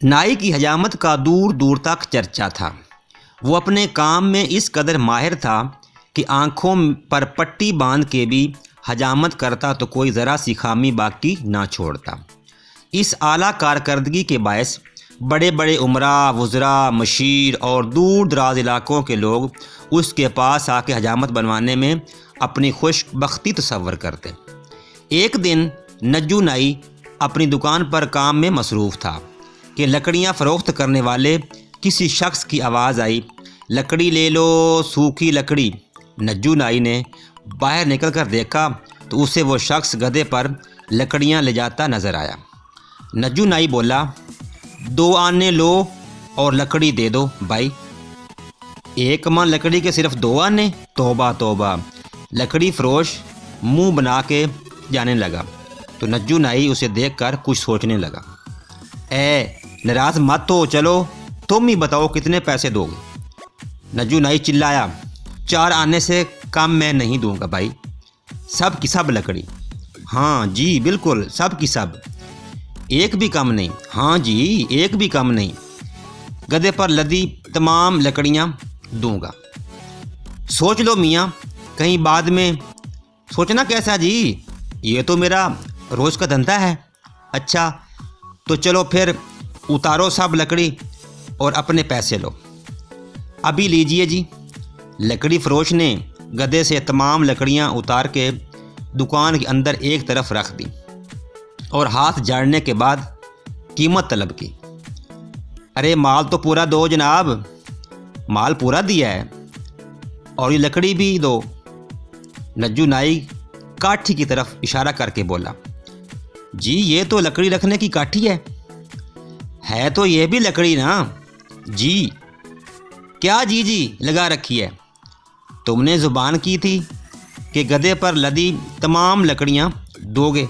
نائی کی حجامت کا دور دور تک چرچا تھا۔ وہ اپنے کام میں اس قدر ماہر تھا کہ آنکھوں پر پٹی باندھ کے بھی حجامت کرتا تو کوئی ذرا سی خامی باقی نہ چھوڑتا۔ اس اعلیٰ کارکردگی کے باعث بڑے بڑے امراء، وزراء، مشیر اور دور دراز علاقوں کے لوگ اس کے پاس آ کے حجامت بنوانے میں اپنی خوش بختی تصور کرتے۔ ایک دن نجو نائی اپنی دکان پر کام میں مصروف تھا کہ لکڑیاں فروخت کرنے والے کسی شخص کی آواز آئی، لکڑی لے لو، سوکھی لکڑی۔ نجو نائی نے باہر نکل کر دیکھا تو اسے وہ شخص گدھے پر لکڑیاں لے جاتا نظر آیا۔ نجو نائی بولا، 2 آنے لو اور لکڑی دے دو بھائی۔ 1 من لکڑی کے صرف 2 آنے؟ توبہ توبہ! لکڑی فروش منہ بنا کے جانے لگا تو نجو نائی اسے دیکھ کر کچھ سوچنے لگا۔ اے ناراض مت ہو، چلو تم ہی بتاؤ کتنے پیسے دو گے؟ نجو نائی چلایا، 4 آنے سے کم میں نہیں دوں گا بھائی، سب کی سب لکڑی۔ ہاں جی بالکل سب کی سب، 1 بھی کم نہیں۔ ہاں جی 1 بھی کم نہیں، گدھے پر لدی تمام لکڑیاں دوں گا۔ سوچ لو میاں، کہیں بعد میں سوچنا کیسا جی، یہ تو میرا روز کا دھندا ہے۔ اچھا تو چلو پھر اتارو سب لکڑی اور اپنے پیسے لو۔ ابھی لیجئے جی۔ لکڑی فروش نے گدھے سے تمام لکڑیاں اتار کے دکان کے اندر ایک طرف رکھ دی اور ہاتھ جاڑنے کے بعد قیمت طلب کی۔ ارے مال تو پورا دو جناب۔ مال پورا دیا ہے اور یہ لکڑی بھی دو۔ نجو نائی کاٹھی کی طرف اشارہ کر کے بولا، جی یہ تو لکڑی رکھنے کی کاٹھی ہے تو یہ بھی لکڑی نا جی۔ کیا جی لگا رکھی ہے؟ تم نے زبان کی تھی کہ گدھے پر لدی تمام لکڑیاں دو گے،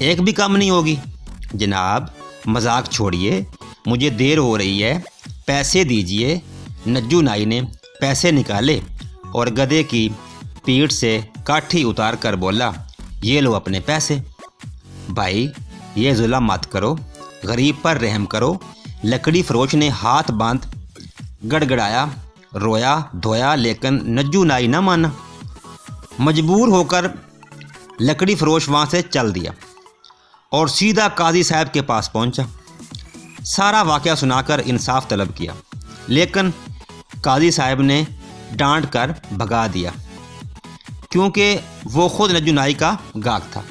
1 بھی کم نہیں ہوگی۔ جناب مذاق چھوڑیے، مجھے دیر ہو رہی ہے، پیسے دیجئے۔ نجو نائی نے پیسے نکالے اور گدھے کی پیٹھ سے کاٹھی اتار کر بولا، یہ لو اپنے پیسے۔ بھائی یہ ظلم مت کرو، غریب پر رحم کرو۔ لکڑی فروش نے ہاتھ باندھ گڑ گڑایا، رویا دھویا، لیکن نجو نائی نہ مانا۔ مجبور ہو کر لکڑی فروش وہاں سے چل دیا اور سیدھا قاضی صاحب کے پاس پہنچا۔ سارا واقعہ سنا کر انصاف طلب کیا، لیکن قاضی صاحب نے ڈانٹ کر بھگا دیا کیونکہ وہ خود نجو نائی کا گاہک تھا۔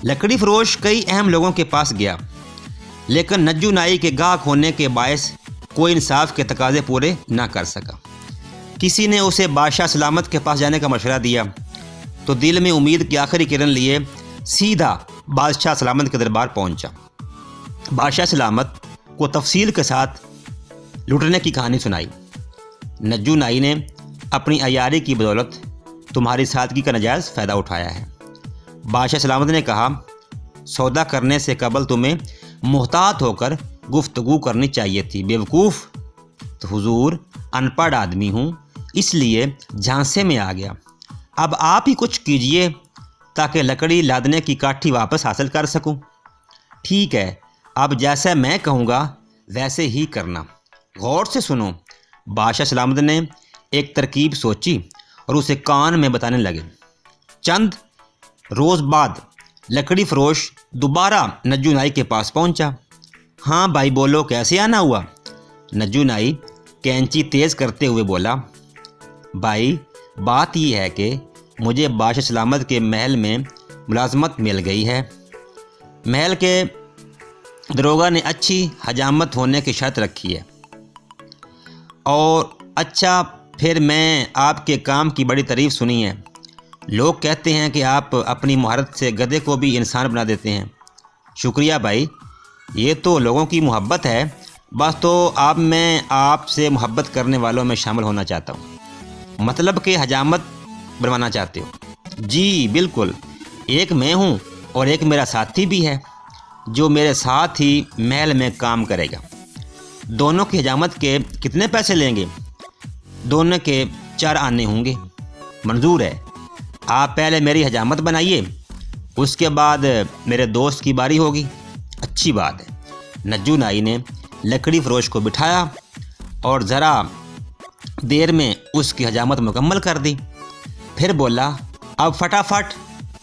لکڑی فروش کئی اہم لوگوں کے پاس گیا، لیکن نجو نائی کے گاہک ہونے کے باعث کوئی انصاف کے تقاضے پورے نہ کر سکا۔ کسی نے اسے بادشاہ سلامت کے پاس جانے کا مشورہ دیا تو دل میں امید کی آخری کرن لیے سیدھا بادشاہ سلامت کے دربار پہنچا۔ بادشاہ سلامت کو تفصیل کے ساتھ لوٹنے کی کہانی سنائی۔ نجو نائی نے اپنی عیاری کی بدولت تمہاری سادگی کا ناجائز فائدہ اٹھایا ہے۔ بادشاہ سلامت نے کہا، سودا کرنے سے قبل تمہیں محتاط ہو کر گفتگو کرنی چاہیے تھی بیوقوف۔ تو حضور ان پڑھ آدمی ہوں اس لیے جھانسے میں آ گیا۔ اب آپ ہی کچھ کیجئے تاکہ لکڑی لادنے کی کاٹھی واپس حاصل کر سکوں۔ ٹھیک ہے، اب جیسا میں کہوں گا ویسے ہی کرنا، غور سے سنو۔ بادشاہ سلامت نے ایک ترکیب سوچی اور اسے کان میں بتانے لگے۔ چند روز بعد لکڑی فروش دوبارہ نجو نائی کے پاس پہنچا۔ ہاں بھائی بولو، کیسے آنا ہوا؟ نجو نائی کینچی تیز کرتے ہوئے بولا، بھائی بات یہ ہے کہ مجھے بادشاہ سلامت کے محل میں ملازمت مل گئی ہے۔ محل کے داروغہ نے اچھی حجامت ہونے کی شرط رکھی ہے، اور اچھا پھر میں آپ کے کام کی بڑی تعریف سنی ہے۔ لوگ کہتے ہیں کہ آپ اپنی مہارت سے گدھے کو بھی انسان بنا دیتے ہیں۔ شکریہ بھائی، یہ تو لوگوں کی محبت ہے، بس تو اب میں آپ سے محبت کرنے والوں میں شامل ہونا چاہتا ہوں۔ مطلب کہ حجامت بنوانا چاہتے ہو؟ جی بالکل، ایک میں ہوں اور ایک میرا ساتھی بھی ہے جو میرے ساتھ ہی محل میں کام کرے گا۔ دونوں کی حجامت کے کتنے پیسے لیں گے؟ دونوں کے 4 آنے ہوں گے۔ منظور ہے، آپ پہلے میری حجامت بنائیے، اس کے بعد میرے دوست کی باری ہوگی۔ اچھی بات ہے، نجو نائی نے لکڑی فروش کو بٹھایا اور ذرا دیر میں اس کی حجامت مکمل کر دی۔ پھر بولا، اب فٹافٹ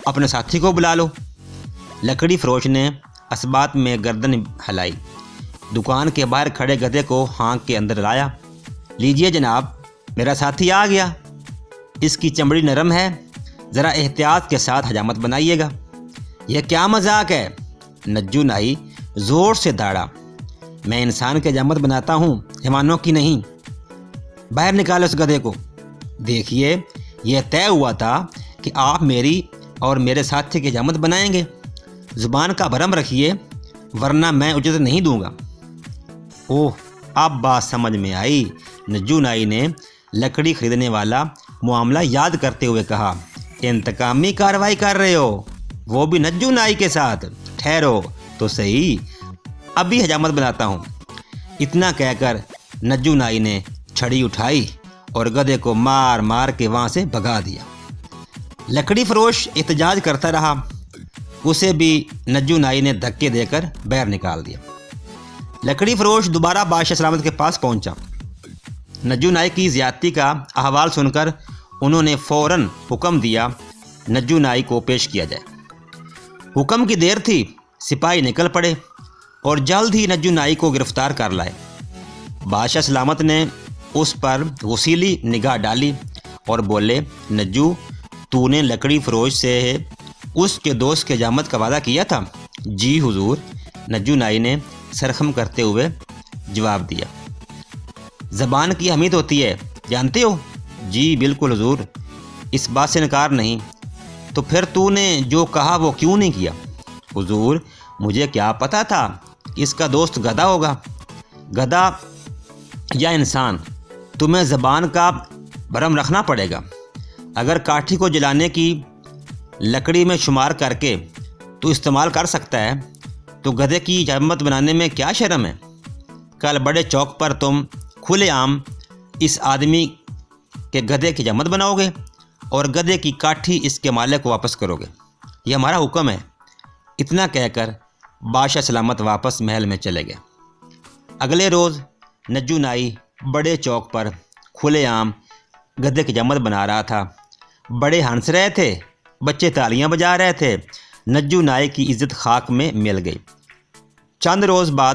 اپنے ساتھی کو بلا لو۔ لکڑی فروش نے اسبات میں گردن ہلائی، دکان کے باہر کھڑے گدھے کو ہانک کے اندر لایا۔ لیجئے جناب، میرا ساتھی آ گیا، اس کی چمڑی نرم ہے، ذرا احتیاط کے ساتھ حجامت بنائیے گا۔ یہ کیا مذاق ہے؟ نجو نائی زور سے داڑا، میں انسان کی حجامت بناتا ہوں، حیوانوں کی نہیں۔ باہر نکالو اس گدھے کو۔ دیکھیے، یہ طے ہوا تھا کہ آپ میری اور میرے ساتھی کی حجامت بنائیں گے، زبان کا بھرم رکھیے ورنہ میں اجرت نہیں دوں گا۔ اوہ، اب بات سمجھ میں آئی۔ نجو نائی نے لکڑی خریدنے والا معاملہ یاد کرتے ہوئے کہا، انتقامی کارروائی کر رہے ہو، وہ بھی نجو نائی کے ساتھ؟ ٹھہرو تو صحیح، ابھی حجامت بناتا ہوں۔ اتنا کہہ کر نجو نائی نے چھڑی اٹھائی اور گدھے کو مار مار کے وہاں سے بھگا دیا۔ لکڑی فروش احتجاج کرتا رہا، اسے بھی نجو نائی نے دھکے دے کر باہر نکال دیا۔ لکڑی فروش دوبارہ بادشاہ سلامت کے پاس پہنچا۔ نجو نائی کی زیادتی کا احوال سن کر انہوں نے فوراً حکم دیا نجو نائی کو پیش کیا جائے۔ حکم کی دیر تھی، سپاہی نکل پڑے اور جلد ہی نجو نائی کو گرفتار کر لائے۔ بادشاہ سلامت نے اس پر غسیلی نگاہ ڈالی اور بولے، نجو، تو نے لکڑی فروش سے اس کے دوست کی حجامت کا وعدہ کیا تھا؟ جی حضور، نجو نائی نے سرخم کرتے ہوئے جواب دیا۔ زبان کی اہمیت ہوتی ہے، جانتے ہو؟ جی بالکل حضور، اس بات سے انکار نہیں۔ تو پھر تو نے جو کہا وہ کیوں نہیں کیا؟ حضور، مجھے کیا پتہ تھا کہ اس کا دوست گدھا ہوگا۔ گدھا یا انسان، تمہیں زبان کا بھرم رکھنا پڑے گا۔ اگر کاٹھی کو جلانے کی لکڑی میں شمار کر کے تو استعمال کر سکتا ہے تو گدھے کی حجامت بنانے میں کیا شرم ہے؟ کل بڑے چوک پر تم کھلے عام اس آدمی کے گدھے کی حجامت بناؤ گے اور گدھے کی کاٹھی اس کے مالک کو واپس کرو گے، یہ ہمارا حکم ہے۔ اتنا کہہ کر بادشاہ سلامت واپس محل میں چلے گئے۔ اگلے روز نجو نائی بڑے چوک پر کھلے عام گدھے کی حجامت بنا رہا تھا۔ بڑے ہنس رہے تھے، بچے تالیاں بجا رہے تھے۔ نجو نائی کی عزت خاک میں مل گئی۔ چند روز بعد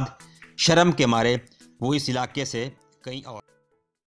شرم کے مارے وہ اس علاقے سے کہیں اور